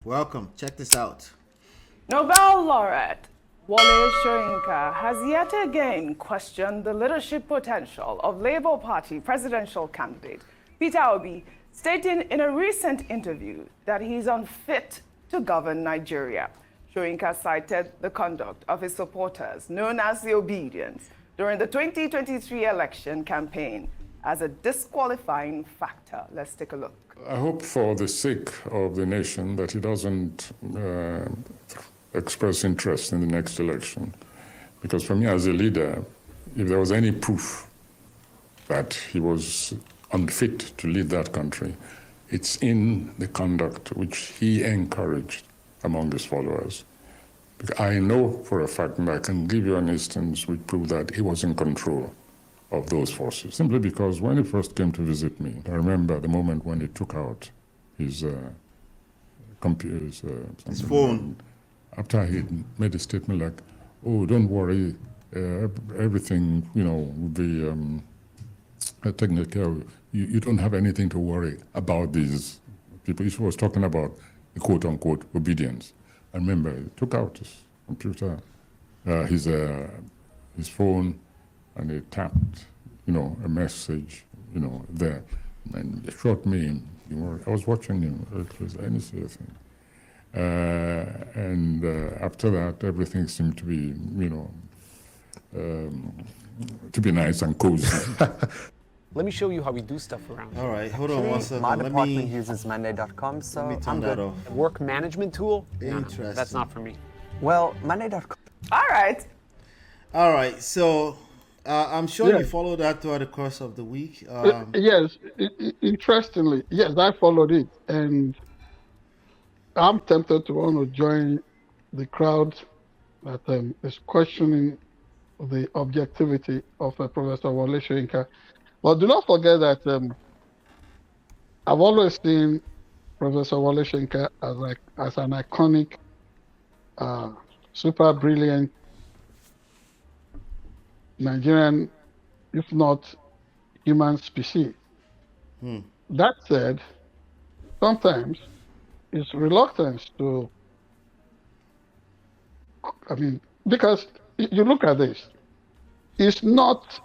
Welcome. Check this out. Nobel laureate WOLE SOYINKA has yet again questioned the leadership potential of Labour Party presidential candidate Peter Obi, stating in a recent interview that he is unfit to govern Nigeria. SOYINKA cited the conduct of his supporters, known as the Obedience, during the 2023 election campaign as a disqualifying factor. Let's take a look. I hope for the sake of the nation that he doesn't express interest in the next election. Because for me as a leader, if there was any proof that he was unfit to lead that country, it's in the conduct which he encouraged among his followers. I know for a fact, and I can give you an instance which proves that he was in control of those forces. Simply because when he first came to visit me, I remember the moment when he took out his computer, his phone. After he made a statement like, "Oh, don't worry, everything, will be taken care of. You don't have anything to worry about these people." He was talking about the quote-unquote obedience. I remember he took out his computer, his phone, and he tapped, a message, there. And he shot me. I was watching him. It was any thing. And after that, everything seemed to be, to be nice and cozy. Let me show you how we do stuff around here. All right, hold on one second. My department uses Monday.com, so let me turn I'm that good. off. A work management tool? No, Interesting. that's not for me. Well, Monday.com. All right. All right, so I'm sure you followed that throughout the course of the week. Yes, interestingly, yes, I followed it, and I'm tempted to want to join the crowd that is questioning the objectivity of Professor WOLE SOYINKA. But do not forget that I've always seen Professor WOLE SOYINKA as an iconic, super brilliant Nigerian, if not human species. That said, sometimes his reluctance to, because you look at this, he's not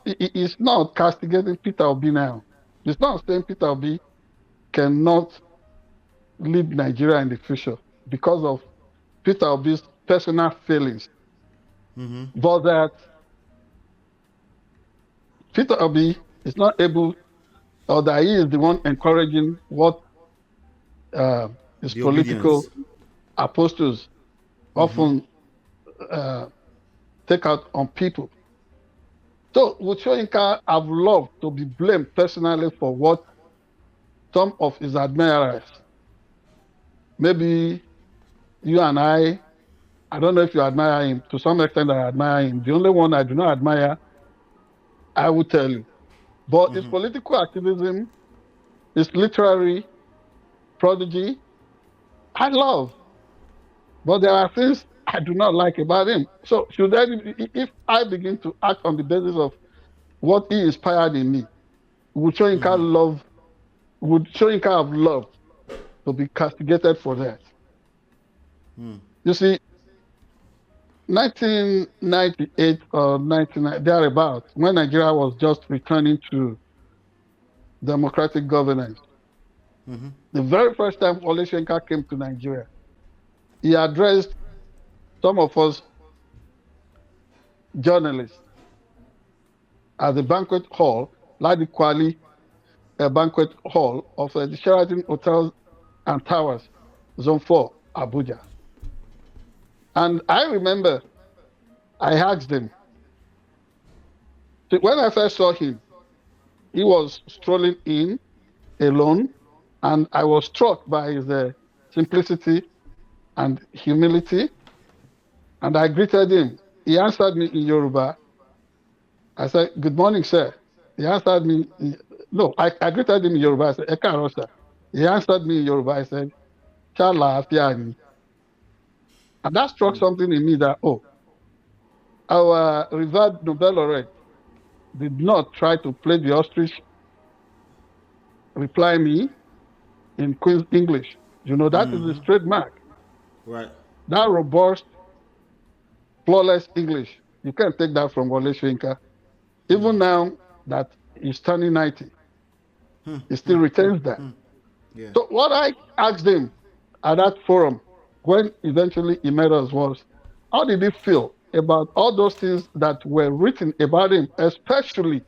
castigating Peter Obi now. He's not saying Peter Obi cannot lead Nigeria in the future because of Peter Obi's personal feelings. But that Peter Obi is not able, or that he is the one encouraging what his The political obedience. apostles often take out on people. So with SOYINKA, I've loved to be blamed personally for what some of his admirers, maybe you and I don't know if you admire him. To some extent, I admire him. The only one I do not admire, I will tell you. But his political activism, his literary prodigy, I love. But there are things I do not like about him. So if I begin to act on the basis of what he inspired in me, would SOYINKA have loved to be castigated for that? You see, 1998 or 1999, thereabouts, when Nigeria was just returning to democratic governance, the very first time WOLE SOYINKA came to Nigeria, he addressed some of us journalists at the banquet hall, Ladi Kwali banquet hall of the Sheraton Hotels and Towers, Zone 4, Abuja. And I remember I asked him, when I first saw him, he was strolling in alone, and I was struck by his simplicity and humility. And I greeted him. He answered me in Yoruba. I said, "Good morning, sir." He answered me, I greeted him in Yoruba. I said, "Eka Rosa." He answered me in Yoruba. I said, "Chala Afiani." And that struck something in me that, our revered Nobel laureate did not try to play the ostrich, reply me in Queen's English. That is his trademark. Right. That robust, flawless English, you can't take that from Wole Soyinka. Even now that he's turning 90, he still retains that. Yeah. So what I asked him at that forum when eventually he met us was, how did he feel about all those things that were written about him, especially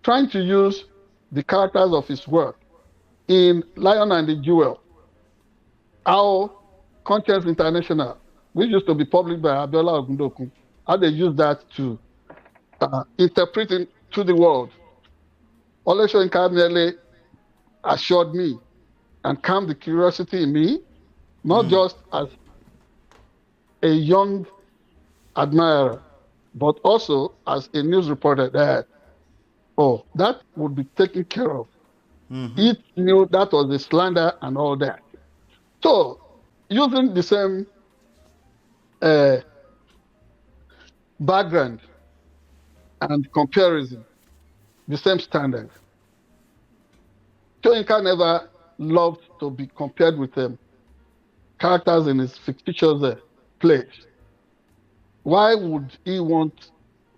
trying to use the characters of his work in Lion and the Jewel, how Conscience International, which used to be published by Abiola Ogundokun, how they use that to interpret it to the world. Wole Soyinka merely assured me and calmed the curiosity in me, not just as a young admirer, but also as a news reporter that, oh, that would be taken care of. He knew that was a slander and all that. So, using the same uh, background and comparison, the same standard, Soyinka never loved to be compared with characters in his fictitious plays. Why would he want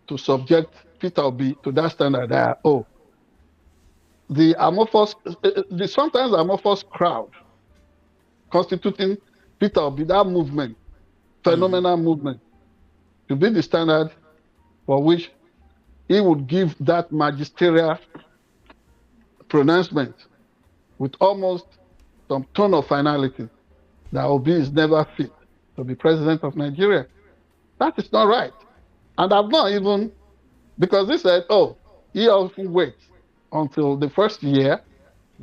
to subject Peter Obi to that standard that, oh, the amorphous, the sometimes amorphous crowd constituting Peter Obi, that movement, phenomenal movement, to be the standard for which he would give that magisterial pronouncement with almost some tone of finality that Obi is never fit to be president of Nigeria. That is not right. And I've not even, because he said, oh, he often waits until the first year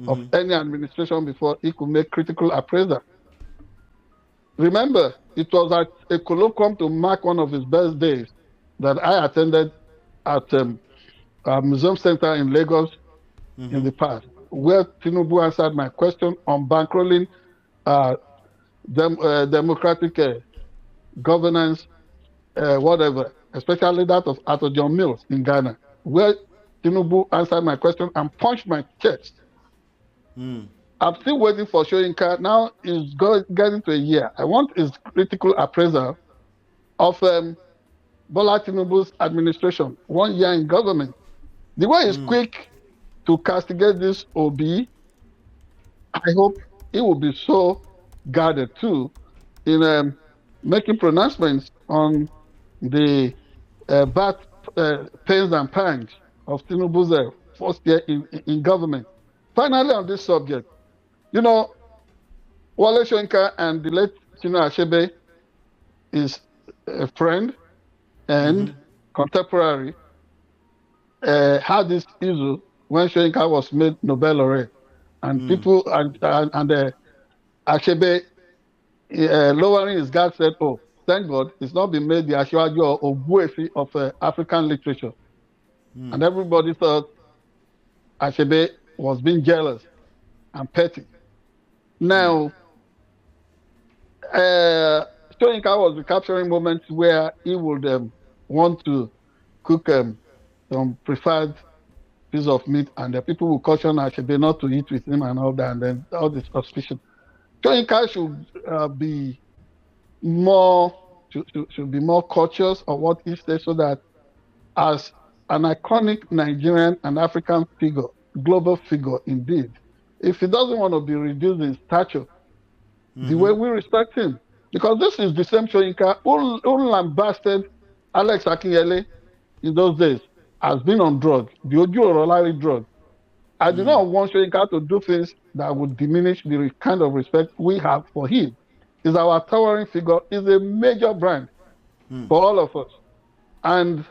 of any administration before he could make critical appraisal. Remember, it was at a colloquium to mark one of his birthdays that I attended at a museum center in Lagos in the past, where Tinubu answered my question on bankrolling democratic governance, whatever, especially that of Arthur John Mills in Ghana, where Tinubu answered my question and punched my chest. I'm still waiting for Soyinka. Now it's getting to a year. I want his critical appraisal of Bola Tinubu's administration, 1 year in government. The way he's quick to castigate this OB, I hope he will be so guarded too in making pronouncements on the bad pains and pangs of Tinubu's first year in government. Finally, on this subject, you know, Wole Soyinka and the late Chinua Achebe is a friend and contemporary. Had this issue when Soyinka was made Nobel laureate, and people and Achebe lowering his guard said, "Oh, thank God, it's not been made the Asiwaju or Obuefi of African literature," and everybody thought Achebe was being jealous and petty. Now, Soyinka was recapturing moments where he would want to cook some preferred piece of meat, and the people will caution Achebe not to eat with him and all that, and then all this suspicion. Soyinka should be more should be more cautious of what he says, so that as an iconic Nigerian and African figure, global figure indeed, if he doesn't want to be reduced in stature, the way we respect him, because this is the same Soyinka who lambasted Alex Akinyele in those days has been on drug, the Oju Orolari drug. I do not want Soyinka to do things that would diminish the kind of respect we have for him. He's our towering figure. He's a major brand for all of us. And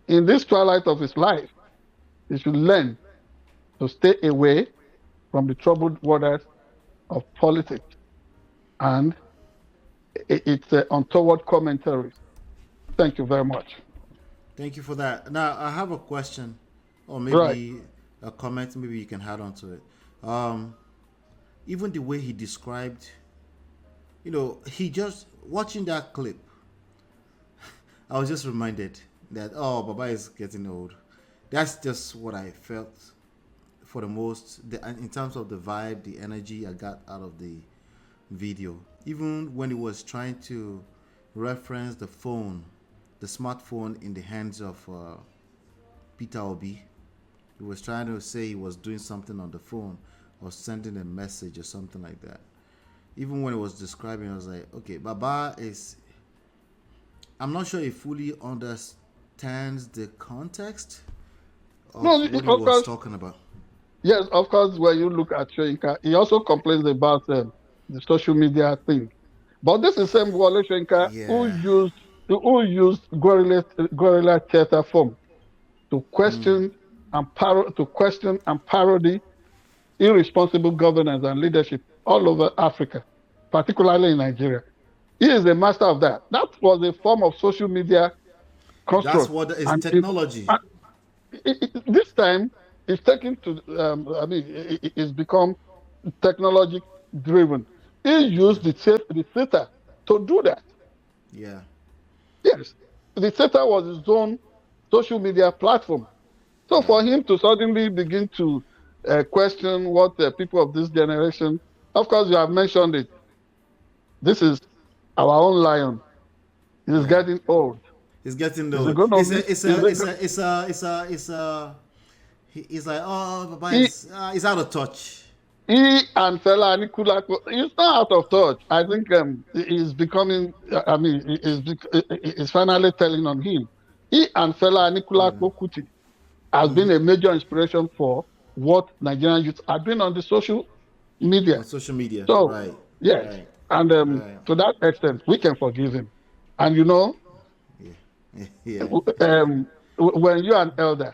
in this twilight of his life, he should learn to stay away from the troubled waters of politics and its untoward commentaries. Thank you very much. Thank you for that. Now, I have a question, or maybe a comment, maybe you can add on to it. Even the way he described, he just, watching that clip, I was just reminded that, oh, Baba is getting old. That's just what I felt for the most, in terms of the vibe, the energy I got out of the video. even when he was trying to reference the phone, the smartphone in the hands of Peter Obi, he was trying to say he was doing something on the phone or sending a message or something like that. Even when he was describing, I was like, okay, Baba is, I'm not sure he fully understands the context of No, what he of was course. talking about. Yes, of course, when you look at Soyinka, he also complains about the social media thing. But this is the same Wole Soyinka Yeah. who used guerrilla theater form to question and parody irresponsible governance and leadership all over Africa, particularly in Nigeria. He is the master of that. That was a form of social media That's construct. what is And technology. this time, it's taken to, it's become technology driven. He Yeah. used the theater to do that. Yeah. Yes, the theater was his own social media platform. So for Right. him to suddenly begin to question what the people of this generation, of course, you have mentioned it. This is our own lion. He's Yeah. getting old. It's getting Is it old. going to It's miss? a, it's Is a, it's it, a, it's a, it's a, it's a. He's like, oh, Baba he, is, he's out of touch. he and Fela Anikulapo, he's not out of touch. I think he's becoming, he's finally telling on him. He and Fela Anikulapo Kuti has been a major inspiration for what Nigerian youth are doing on the social media. On social media. So, Right. yes, Right. and Right. to that extent, we can forgive him. And you know, Yeah. Yeah. when you're an elder,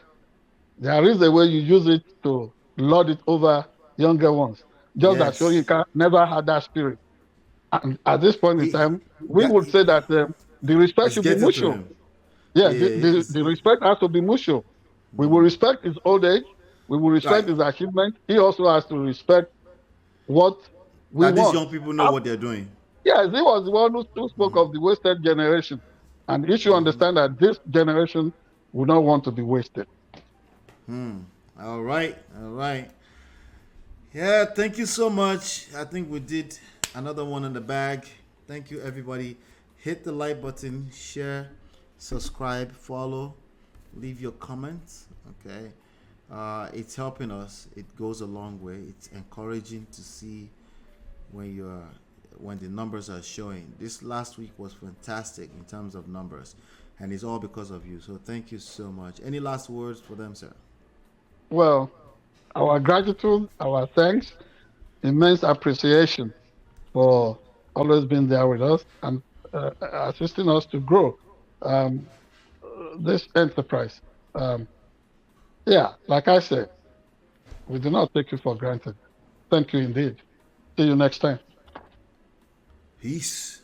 there is a way you use it to lord it over younger ones. Just that Yes. Soyinka never had that spirit. And at this point in He time, we that would say that the respect it's should be getting to mutual. him. Yeah, Yeah. the respect has to be mutual. We will respect his old age. We will Right. respect his achievement. He also has to respect what we That these want. young people know what they're doing. Yes, he was the one who spoke of the wasted generation. And he should understand that this generation would not want to be wasted. All right. All right. Yeah. Thank you so much. I think we did another one in the bag. Thank you, everybody. Hit the like button, share, subscribe, follow, leave your comments. Okay. It's helping us. It goes a long way. It's encouraging to see when the numbers are showing. This last week was fantastic in terms of numbers, and it's all because of you. So thank you so much. Any last words for them, sir? Well, our gratitude, our thanks, immense appreciation for always being there with us and assisting us to grow um, this enterprise. Um, yeah, like I said, we do not take you for granted. Thank you indeed. See you next time. Peace.